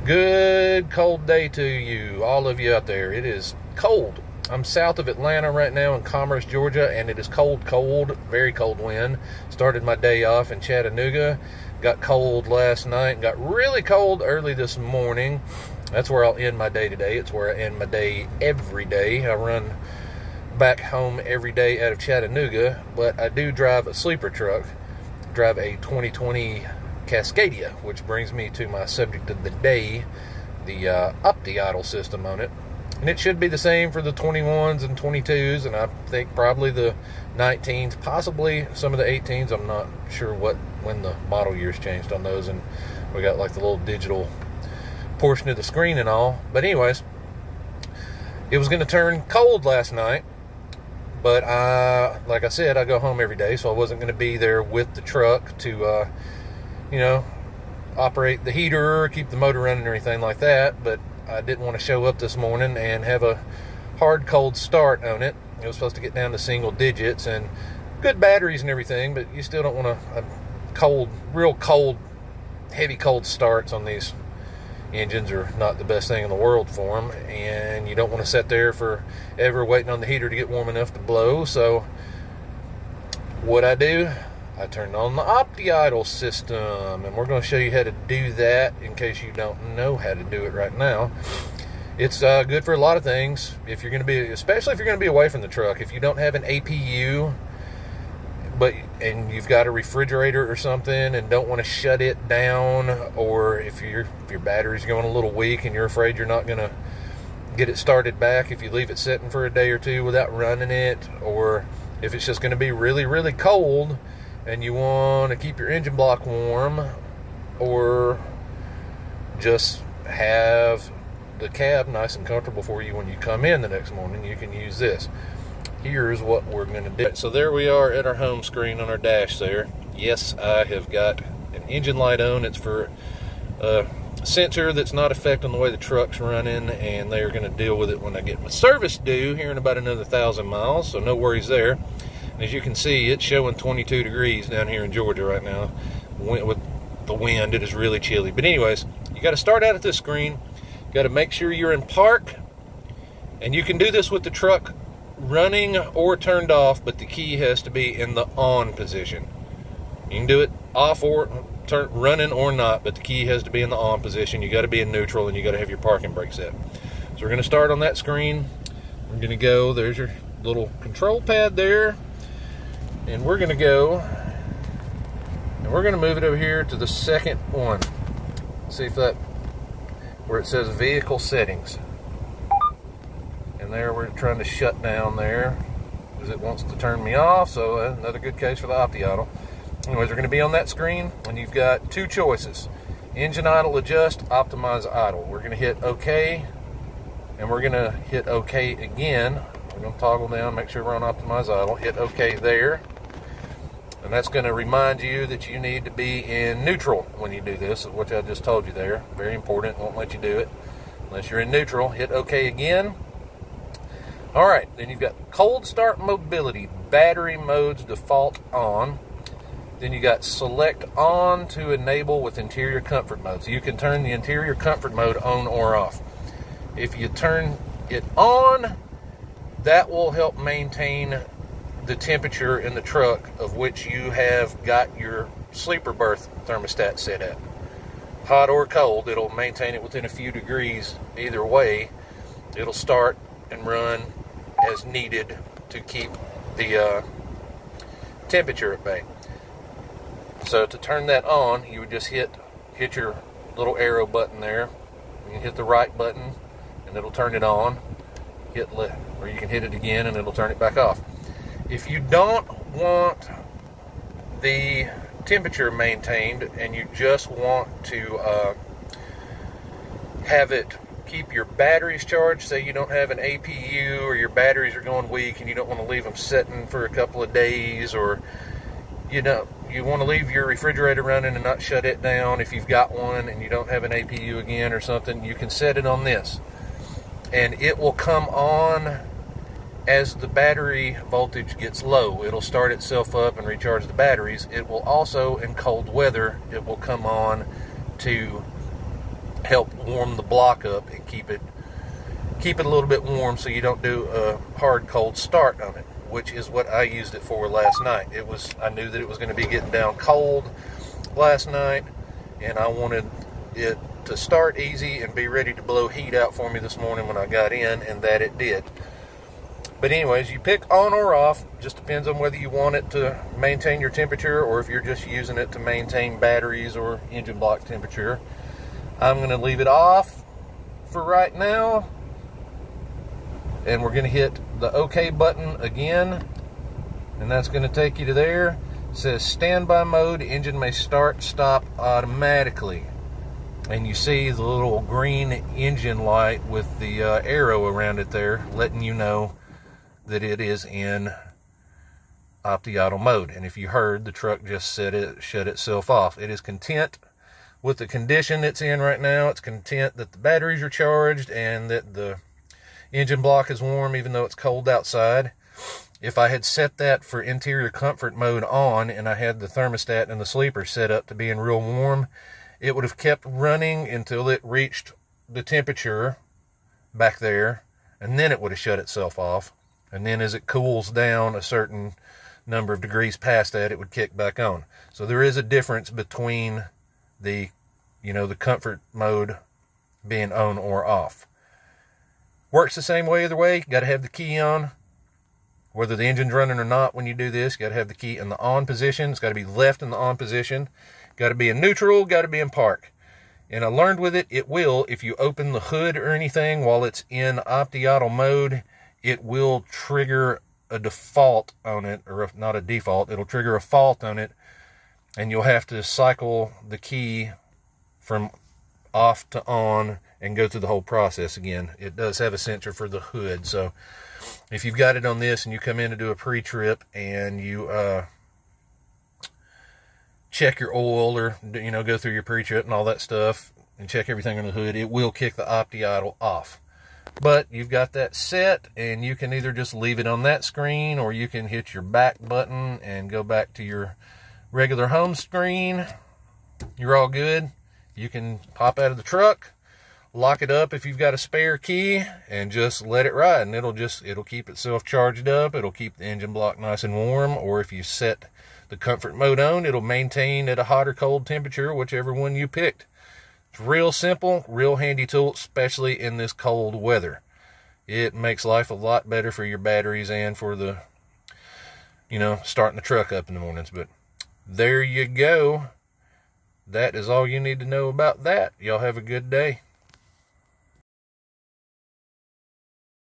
Good cold day to you, all of you out there. It is cold. I'm south of Atlanta right now in Commerce, Georgia, and it is cold, very cold wind. Started my day off in Chattanooga. Got cold last night and got really cold early this morning. That's where I'll end my day today. It's where I end my day every day. I run back home every day out of Chattanooga, but I do drive a sleeper truck. Drive a 2020 Cascadia, which brings me to my subject of the day, the Opti idle system on it. And it should be the same for the 21s and 22s, and I think probably the 19s, possibly some of the 18s. I'm not sure when the model years changed on those, and we got like the little digital portion of the screen and all. But anyways, it was going to turn cold last night, but like I said, I go home every day, so I wasn't going to be there with the truck to operate the heater, keep the motor running or anything like that. But I didn't want to show up this morning and have a hard cold start on it. It was supposed to get down to single digits and good batteries and everything, but you still don't want to real cold, heavy cold starts on these engines are not the best thing in the world for them, and you don't want to sit there forever waiting on the heater to get warm enough to blow. So what I do, I turned on the Opti idle system, and we're going to show you how to do that in case you don't know how to do it right now. It's good for a lot of things, if you're going to be, especially if you're going to be away from the truck. If you don't have an APU, and you've got a refrigerator or something and don't want to shut it down, or if your battery's going a little weak and you're afraid you're not going to get it started back if you leave it sitting for a day or two without running it, or if it's just going to be really, really cold and you want to keep your engine block warm, or just have the cab nice and comfortable for you when you come in the next morning, you can use this. Here's what we're going to do. So there we are at our home screen on our dash there. Yes, I have got an engine light on. It's for a sensor that's not affecting the way the truck's running, and they're going to deal with it when I get my service due here in about another 1,000 miles, so no worries there. And as you can see, it's showing 22 degrees down here in Georgia right now. With the wind, it is really chilly. But anyways, you got to start out at this screen. Got to make sure you're in park, and you can do this with the truck running or turned off, but the key has to be in the on position. You can do it off or running or not, but the key has to be in the on position. You got to be in neutral, and you got to have your parking brake set. So we're going to start on that screen. We're going to go, there's your little control pad there, and we're going to go, and we're going to move it over here to the second one. See if that, where it says vehicle settings. And there we're trying to shut down there because it wants to turn me off. So another good case for the Opti idle. Anyways, we're going to be on that screen, and you've got two choices: engine idle, adjust, optimize idle. We're going to hit OK, and we're going to hit OK again. We're going to toggle down, make sure we're on optimize idle, hit OK there. And that's going to remind you that you need to be in neutral when you do this, which I just told you there. Very important. Won't let you do it unless you're in neutral. Hit OK again. All right, then you've got cold start mobility, battery modes default on. Then you got select on to enable with interior comfort mode. So you can turn the interior comfort mode on or off. If you turn it on, that will help maintain the temperature in the truck of which you have got your sleeper berth thermostat set at. Hot or cold, it'll maintain it within a few degrees either way. It'll start and run as needed to keep the temperature at bay. So to turn that on, you would just hit your little arrow button there. You can hit the right button and it'll turn it on. Hit left, or you can hit it again and it'll turn it back off. If you don't want the temperature maintained and you just want to have it keep your batteries charged, say you don't have an APU or your batteries are going weak and you don't want to leave them sitting for a couple of days, or you want to leave your refrigerator running and not shut it down if you've got one and you don't have an APU again or something, you can set it on this and it will come on as the battery voltage gets low. It'll start itself up and recharge the batteries. It will also, in cold weather, it will come on to help warm the block up and keep it a little bit warm, so you don't do a hard cold start on it, which is what I used it for last night. I knew that it was going to be getting down cold last night, and I wanted it to start easy and be ready to blow heat out for me this morning when I got in, and that it did. But anyways, you pick on or off. Just depends on whether you want it to maintain your temperature or if you're just using it to maintain batteries or engine block temperature. I'm going to leave it off for right now, and we're going to hit the OK button again, and that's going to take you to there. It says standby mode, engine may start stop automatically, and you see the little green engine light with the arrow around it there letting you know that it is in Opti auto mode. And if you heard, the truck just shut itself off. It is content with the condition it's in right now. It's content that the batteries are charged and that the engine block is warm even though it's cold outside. If I had set that for interior comfort mode on and I had the thermostat and the sleeper set up to being real warm, it would have kept running until it reached the temperature back there, and then it would have shut itself off. And then as it cools down a certain number of degrees past that, it would kick back on. So there is a difference between the comfort mode being on or off. Works the same way either way. Got to have the key on. Whether the engine's running or not when you do this, got to have the key in the on position. It's got to be left in the on position. Got to be in neutral, got to be in park. And I learned with it, if you open the hood or anything while it's in Opti auto mode, it will trigger a default on it, or not a default, it'll trigger a fault on it, and you'll have to cycle the key from off to on and go through the whole process again. It does have a sensor for the hood, so if you've got it on this and you come in to do a pre-trip and you check your oil or go through your pre-trip and all that stuff and check everything on the hood, it will kick the Opti idle off. But you've got that set, and you can either just leave it on that screen, or you can hit your back button and go back to your regular home screen. You're all good. You can pop out of the truck, lock it up if you've got a spare key, and just let it ride, and it'll keep itself charged up. It'll keep the engine block nice and warm, or if you set the comfort mode on, it'll maintain at a hot or cold temperature, whichever one you picked. It's real simple, real handy tool, especially in this cold weather. It makes life a lot better for your batteries and for the, starting the truck up in the mornings. But there you go. That is all you need to know about that. Y'all have a good day.